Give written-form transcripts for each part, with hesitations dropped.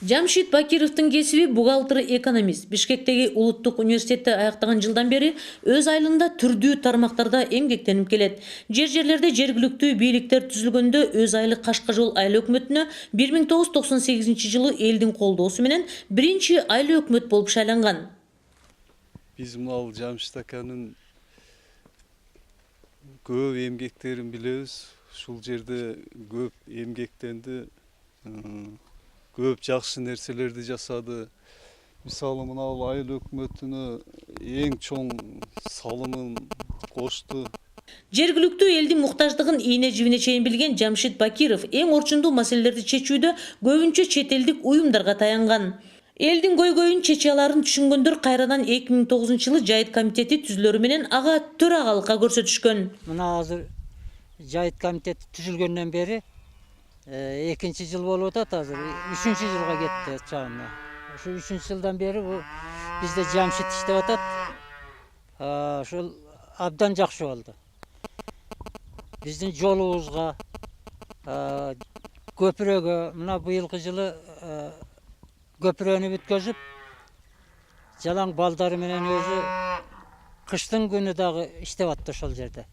Жамшит Бакировдун кесиби бухгалтер экономист. Бишкектеги Улуттук университетти аяктаган жылдан бери өз айылында түрдүү тармактарда эмгектенип келет. Жерлерде жергиликтүү бийликтер түзүлгөндө өз айылы Кашка Жол айыл өкмөтүнө 1998 жылы элдин колдоосу менен биринчи айыл өкмөт болуп шайланган. Биз мынау Жамшит аканын көп эмгектерин билебиз. Ушул жерде көп эмгектенди. Көп жакшы нерселерди жасады. Мисалы мынау айыл өкмөтүнө эң чоң салымын кошту. Жергиликтүү элдин муктаждыгын ийне жибине чейин билген Жамшит Бакиров эң орчундуу маселелерди чечүүдө көбүнчө чет элдик уюмдарга таянган. Элдин көйгөйүн чече аларын түшүнгөндөр кайрадан 2009 жылы Жайыт комитети түзүлөрү менен ага төрагалыкка көрсөтүшкөн. Мына азыр Жайыт комитети түзүлгөндөн бери экинчи жыл болуп атат, азыр 3-чү жылга кетти чагында. Ошо 3-чү жылдан бери бу бизде Жамшит иштеп атат. Ошол абдан жакшы болду. Биздин жолубузга, көпүрөгө мына быйылкы жылы көпүрөнү бүткөзүп, жалаң балдары менен өзү кыштын күнү дагы иштеп атты ошол жерде.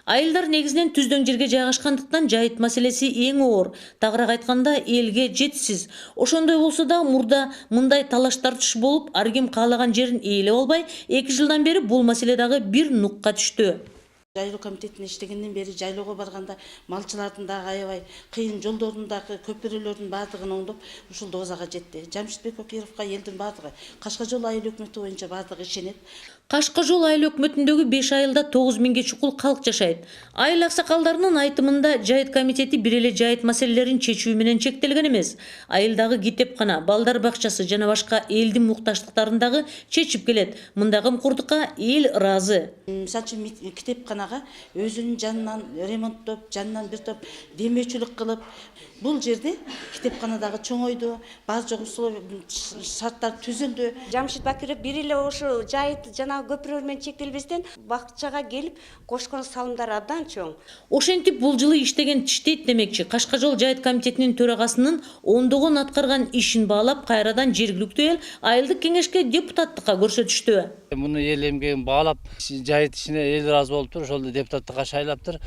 Айылдар негизинен түздөн жерге жайгашкандыктан жайыт маселеси эң оор. Тагыраак айтканда элге жетишсиз. Ошондой болсо да мурда мындай талаш тартыш болуп, ар ким каалаган жерин ээлеп албай, 2 жылдан бери бул маселе дагы бир нукка түштү. Жайлоо комитетине иштегенден бери жайлоого барганда малчылардын дагы аябай кыйын жолдордундагы көпүрөлөрдүн баардыгын оңдоп ушул дозага жетти. Жамшит Бакировго элдин баардыгы Кашка Жол айыл өкмөтү боюнча баардыгы ишенет. Кашка Жол айыл өкмөтүндөгү 5 айылда 9000 чукул калк жашайт. Айыл аксакалдарынын айтымында Жайыт комитети бир эле жайыт маселелерин чечүү менен чектелген эмес. Айылдагы китепкана, балдар бакчасы жана башка элдин муктаждыктарын дагы чечип келет. Мындай камкордукка эл ыраазы. Мисалы үчүн китепканага өзүнүн жанынан ремонттоп, жанынан бир топ демөөчүлүк кылып, бул жерде китепканадагы чоңойду, бар жок шарттар түзүлдү. Жамшит Бакиров бир эле ошо жайыт жана көпүрөлөр менен чектелбестен бакчага келип кошкон салымдары абдан чоң. Ошентип бул жылы иштеген тиштейт демекчи. Кашка Жол жайыт комитетинин төрагасынын ондогон аткарган ишин баалап, кайрадан жергиликтүү эл айылдык кеңешке депутаттыкка көрсөтүштү. Муну эл эмгегин баалап, жайыт ишине эл ыраазы болуптур, ошол депутаттыкка шайлаптыр.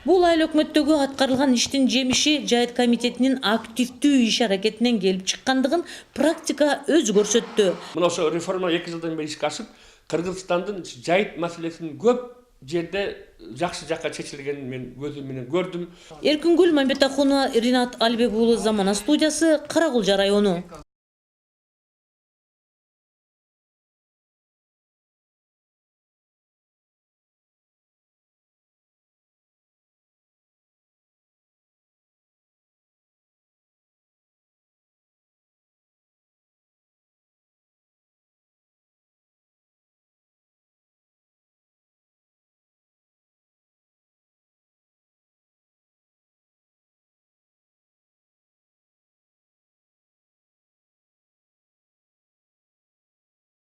Бул айыл өкмөттөгү аткарылган иштин жемиши жайыт комитетинин активдүү иш аракетинен келип чыккандыгын практика өзү көрсөттү. Мына ошо реформа 2 жылдан бери ишке ашып, Кыргызстандын жайыт маселесинин көп жерде жакшы жакка чечилгенин мен көзүм менен көрдүм. Эркингүл Мамбетахунова, Ринат Алибек уулу, Замана студиясы, Каракулча району.